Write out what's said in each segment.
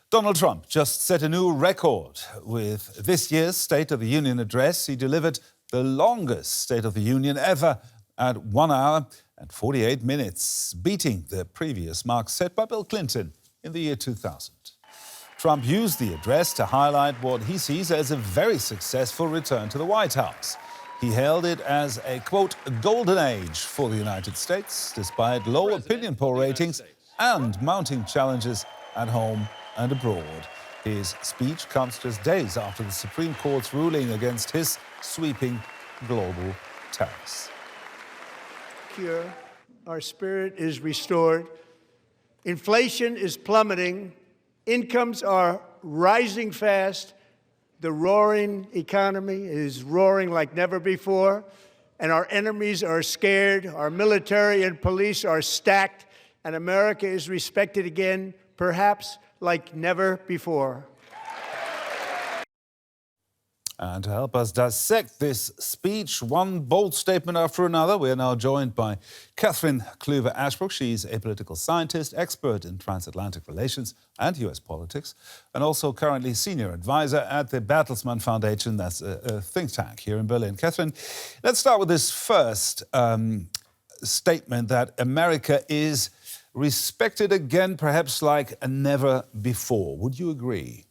Donald Trump just set a new record. With this year's State of the Union address, he delivered the longest State of the Union ever at 1 hour and 48 minutes, beating the previous mark set by Bill Clinton in the year 2000. Trump used the address to highlight what he sees as a very successful return to the White House. He hailed it as a, quote, golden age for the United States, despite low opinion poll ratings and mounting challenges at home and abroad. His speech comes just days after the Supreme Court's ruling against his sweeping global tariffs. Here, our spirit is restored. Inflation is plummeting. Incomes are rising fast. The roaring economy is roaring like never before. And our enemies are scared. Our military and police are stacked. And America is respected again, perhaps like never before. And to help us dissect this speech, one bold statement after another, we are now joined by Cathryn Clüver Ashbrook. She's a political scientist, expert in transatlantic relations and US politics, and also currently senior advisor at the Bertelsmann Foundation. That's a think tank here in Berlin. Cathryn, let's start with this first statement that America is respected again, perhaps like never before. Would you agree?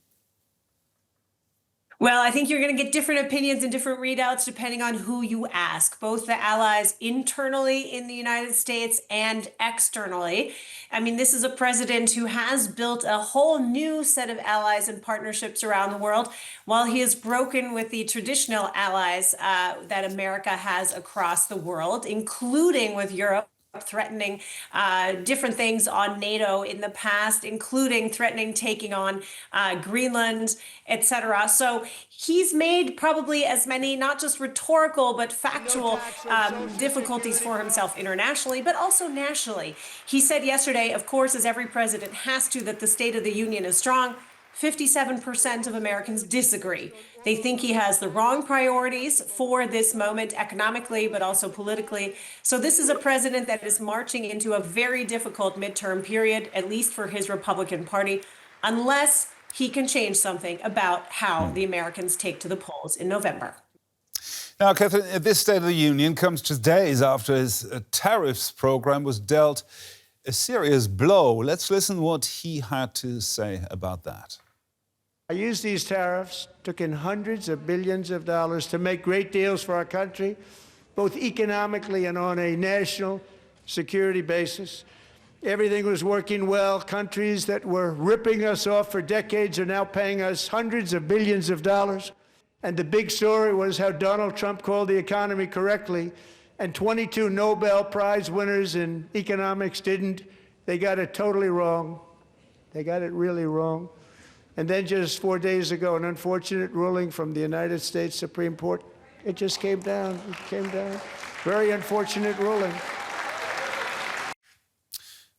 Well, I think you're going to get different opinions and different readouts depending on who you ask, both the allies internally in the United States and externally. I mean, this is a president who has built a whole new set of allies and partnerships around the world, while he has broken with the traditional allies that America has across the world, including with Europe, threatening different things on NATO in the past, including threatening taking on Greenland, etc. So he's made probably as many, not just rhetorical, but factual difficulties for himself internationally, but also nationally. He said yesterday, of course, as every president has to, that the State of the Union is strong. 57% of Americans disagree. They think he has the wrong priorities for this moment economically, but also politically. So this is a president that is marching into a very difficult midterm period, at least for his Republican Party, unless he can change something about how the Americans take to the polls in November. Now, Cathryn, this State of the Union comes just days after his tariffs program was dealt a serious blow. Let's listen what he had to say about that. I used these tariffs, took in hundreds of billions of dollars to make great deals for our country, both economically and on a national security basis. Everything was working well. Countries that were ripping us off for decades are now paying us hundreds of billions of dollars. And the big story was how Donald Trump called the economy correctly, and 22 Nobel Prize winners in economics didn't. They got it totally wrong. They got it really wrong. And then just 4 days ago, an unfortunate ruling from the United States Supreme Court. It just came down. It came down. Very unfortunate ruling.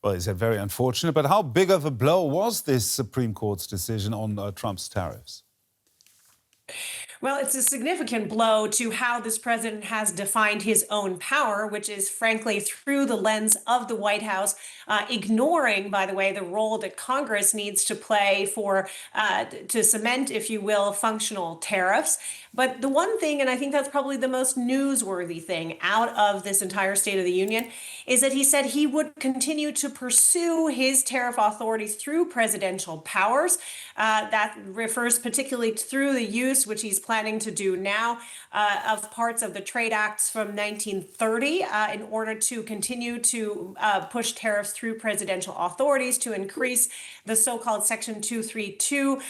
Well, he said very unfortunate, but how big of a blow was this Supreme Court's decision on Trump's tariffs? Well, it's a significant blow to how this president has defined his own power, which is frankly through the lens of the White House, ignoring, by the way, the role that Congress needs to play for to cement, if you will, functional tariffs. But the one thing, and I think that's probably the most newsworthy thing out of this entire State of the Union, is that he said he would continue to pursue his tariff authorities through presidential powers. That refers particularly through the use, which he's planning to do now, of parts of the trade acts from 1930 in order to continue to push tariffs through presidential authorities to increase the so-called Section 232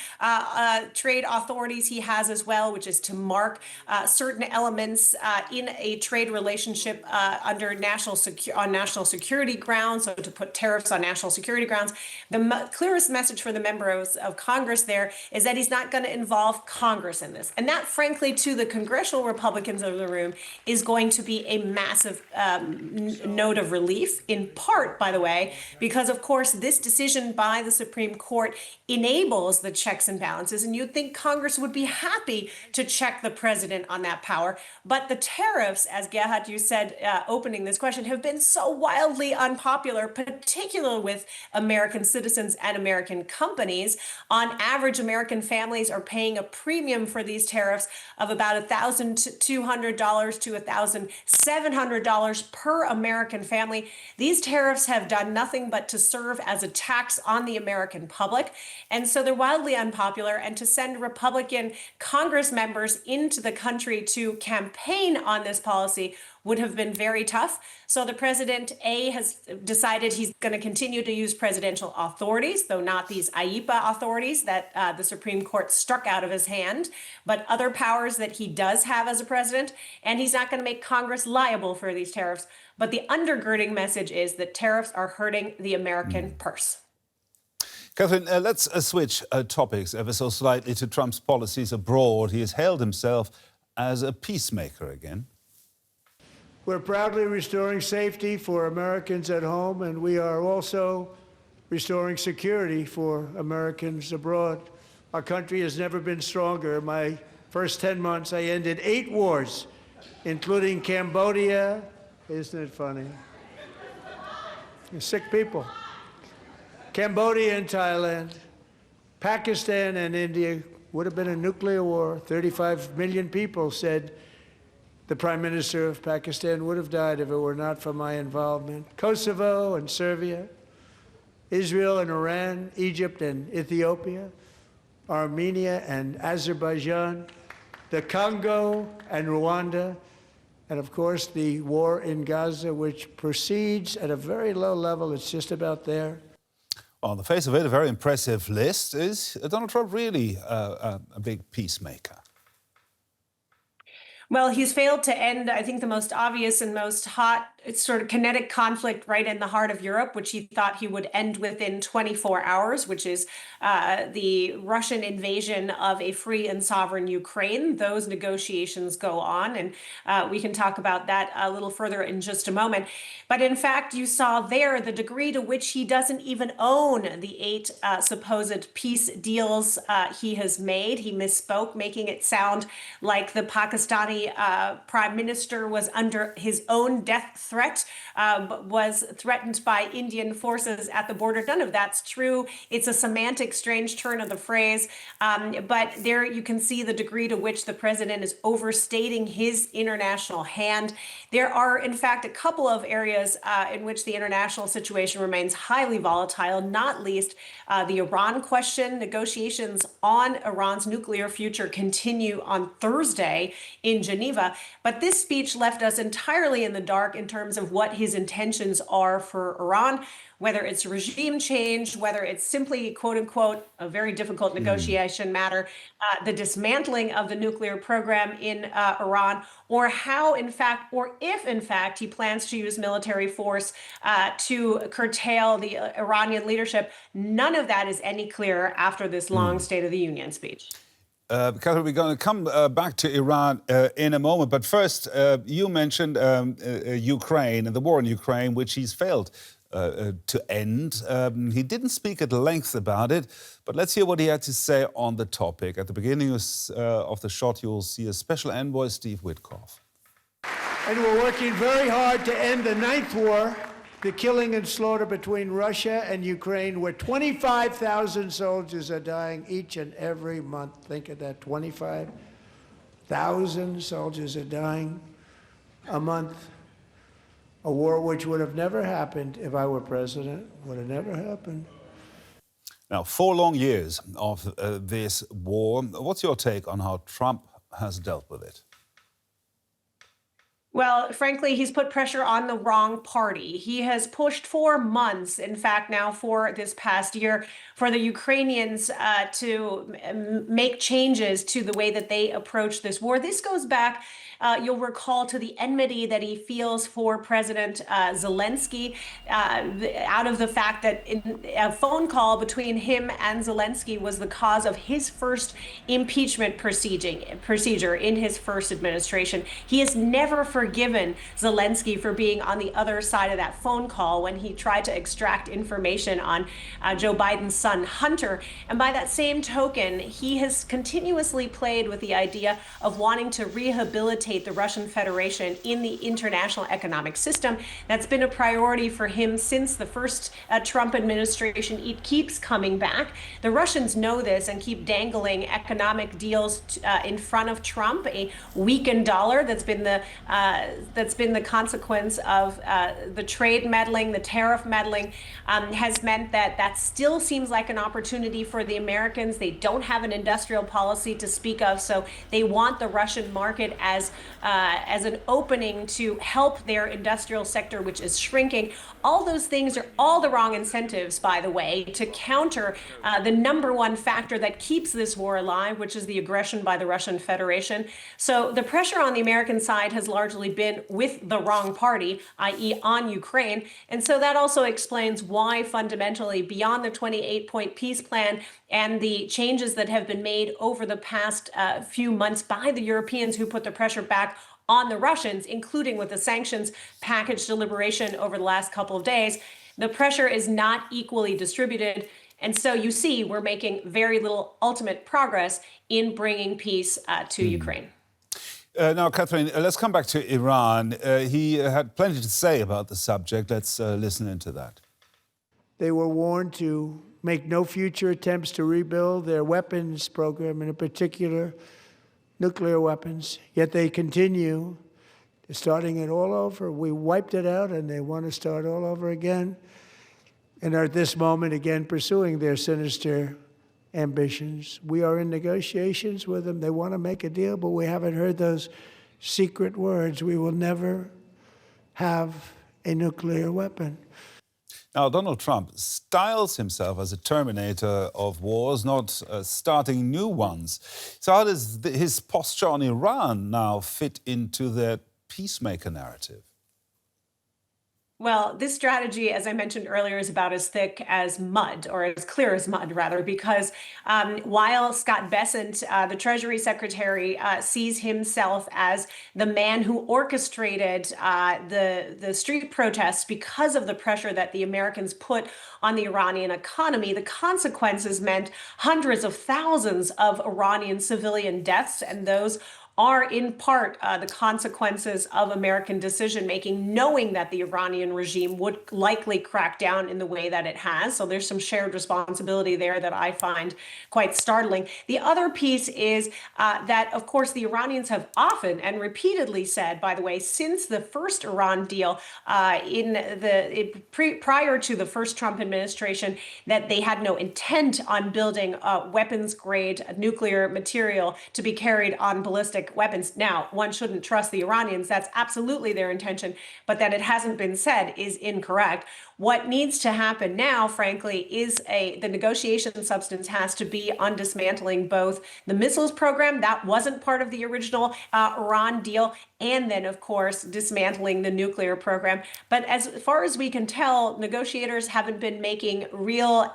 trade authorities he has as well, which is to mark certain elements in a trade relationship under national security grounds, so to put tariffs on national security grounds. The clearest message for the members of Congress there is that he's not going to involve Congress in this. And And that, frankly, to the congressional Republicans of the room, is going to be a massive note of relief, in part, by the way, because, of course, this decision by the Supreme Court enables the checks and balances. And you'd think Congress would be happy to check the president on that power. But the tariffs, as Gerhard, you said, opening this question, have been so wildly unpopular, particularly with American citizens and American companies. On average, American families are paying a premium for these tariffs of about $1,200 to $1,700 per American family. These tariffs have done nothing but to serve as a tax on the American public. And so they're wildly unpopular. And to send Republican Congress members into the country to campaign on this policy would have been very tough. So the president, has decided he's going to continue to use presidential authorities, though not these IEPA authorities that the Supreme Court struck out of his hand, but other powers that he does have as a president. And he's not going to make Congress liable for these tariffs. But the undergirding message is that tariffs are hurting the American purse. Cathryn, let's switch topics ever so slightly to Trump's policies abroad. He has hailed himself as a peacemaker again. We're proudly restoring safety for Americans at home, and we are also restoring security for Americans abroad. Our country has never been stronger. In my first 10 months, I ended 8 wars, including Cambodia. Isn't it funny? You're sick people. Cambodia and Thailand, Pakistan and India would have been a nuclear war. 35 million people said the Prime Minister of Pakistan would have died if it were not for my involvement. Kosovo and Serbia, Israel and Iran, Egypt and Ethiopia, Armenia and Azerbaijan, the Congo and Rwanda, and of course the war in Gaza, which proceeds at a very low level. It's just about there. On the face of it, a very impressive list. Is Donald Trump really a big peacemaker? Well, he's failed to end, I think, the most obvious and most hot sort of kinetic conflict right in the heart of Europe, which he thought he would end within 24 hours, which is the Russian invasion of a free and sovereign Ukraine. Those negotiations go on, and we can talk about that a little further in just a moment. But in fact, you saw there the degree to which he doesn't even own the 8 supposed peace deals he has made. He misspoke, making it sound like the Pakistani prime minister was under his own death threat, was threatened by Indian forces at the border. None of that's true. It's a semantic, strange turn of the phrase. But there you can see the degree to which the president is overstating his international hand. There are, in fact, a couple of areas in which the international situation remains highly volatile, not least the Iran question. Negotiations on Iran's nuclear future continue on Thursday in Geneva. But this speech left us entirely in the dark in terms of what his intentions are for Iran, whether it's regime change, whether it's simply, quote unquote, a very difficult negotiation matter, the dismantling of the nuclear program in Iran, or how, in fact, or if, in fact, he plans to use military force to curtail the Iranian leadership. None of that is any clearer after this long State of the Union speech. Cathryn, we're going to come back to Iran in a moment. But first, you mentioned Ukraine and the war in Ukraine, which he's failed to end. He didn't speak at length about it, but let's hear what he had to say on the topic. At the beginning of the shot, you'll see a special envoy, Steve Witkoff. And we're working very hard to end the 9th war, the killing and slaughter between Russia and Ukraine, where 25,000 soldiers are dying each and every month. Think of that, 25,000 soldiers are dying a month. A war which would have never happened if I were president, would have never happened. Now, 4 long years of this war. What's your take on how Trump has dealt with it? Well, frankly, he's put pressure on the wrong party. He has pushed for months, in fact, now for this past year, for the Ukrainians to make changes to the way that they approach this war. This goes back, you'll recall, to the enmity that he feels for President Zelensky, out of the fact that a phone call between him and Zelensky was the cause of his first impeachment procedure in his first administration. He has never forgiven Zelensky for being on the other side of that phone call when he tried to extract information on Joe Biden's son, Hunter. And by that same token, he has continuously played with the idea of wanting to rehabilitate the Russian Federation in the international economic system. That's been a priority for him since the first Trump administration. It keeps coming back. The Russians know this and keep dangling economic deals in front of Trump. A weakened dollar that's been the consequence of the trade meddling, the tariff meddling, has meant that still seems like an opportunity for the Americans. They don't have an industrial policy to speak of, so they want the Russian market as an opening to help their industrial sector, which is shrinking. All those things are all the wrong incentives, by the way, to counter the number one factor that keeps this war alive, which is the aggression by the Russian Federation. So the pressure on the American side has largely been with the wrong party, i.e. on Ukraine. And so that also explains why fundamentally, beyond the 28-point peace plan and the changes that have been made over the past few months by the Europeans who put the pressure back on the Russians, including with the sanctions package deliberation over the last couple of days, the pressure is not equally distributed. And so you see, we're making very little ultimate progress in bringing peace to Ukraine. Now, Catherine, let's come back to Iran. He had plenty to say about the subject. Let's listen into that. They were warned to make no future attempts to rebuild their weapons program, and in particular, nuclear weapons. Yet they continue. They're starting it all over. We wiped it out, and they want to start all over again. And are at this moment, again, pursuing their sinister ambitions. We are in negotiations with them. They want to make a deal, but we haven't heard those secret words. We will never have a nuclear weapon. Now, Donald Trump styles himself as a terminator of wars, not starting new ones. So how does his posture on Iran now fit into the peacemaker narrative? Well, this strategy, as I mentioned earlier, is about as thick as mud, or as clear as mud, rather, because while Scott Bessent, the Treasury Secretary, sees himself as the man who orchestrated the street protests because of the pressure that the Americans put on the Iranian economy, the consequences meant hundreds of thousands of Iranian civilian deaths, and those are in part the consequences of American decision-making, knowing that the Iranian regime would likely crack down in the way that it has. So there's some shared responsibility there that I find quite startling. The other piece is that, of course, the Iranians have often and repeatedly said, by the way, since the first Iran deal prior to the first Trump administration, that they had no intent on building weapons-grade nuclear material to be carried on ballistic weapons. Now, one shouldn't trust the Iranians. That's absolutely their intention, but that it hasn't been said is incorrect. What needs to happen now, frankly, is the negotiation substance has to be on dismantling both the missiles program, that wasn't part of the original Iran deal, and then, of course, dismantling the nuclear program. But as far as we can tell, negotiators haven't been making real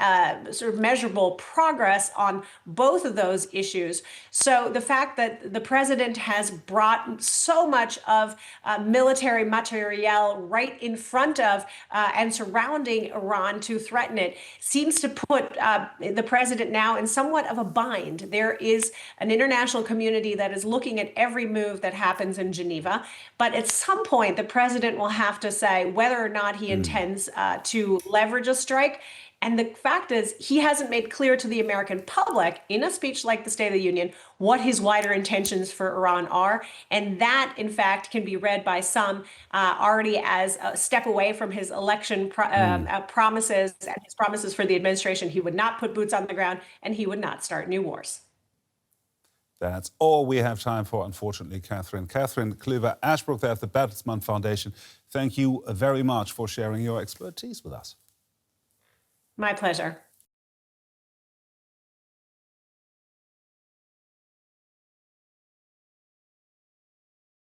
sort of measurable progress on both of those issues. So the fact that the president has brought so much of military materiel right in front of and surrounding Iran to threaten it seems to put the president now in somewhat of a bind. There is an international community that is looking at every move that happens in Geneva, but at some point the president will have to say whether or not he intends to leverage a strike. And the fact is, he hasn't made clear to the American public in a speech like the State of the Union what his wider intentions for Iran are. And that, in fact, can be read by some already as a step away from his election promises and his promises for the administration. He would not put boots on the ground and he would not start new wars. That's all we have time for, unfortunately, Cathryn. Cathryn Clüver Ashbrook there at the Bertelsmann Foundation. Thank you very much for sharing your expertise with us. My pleasure.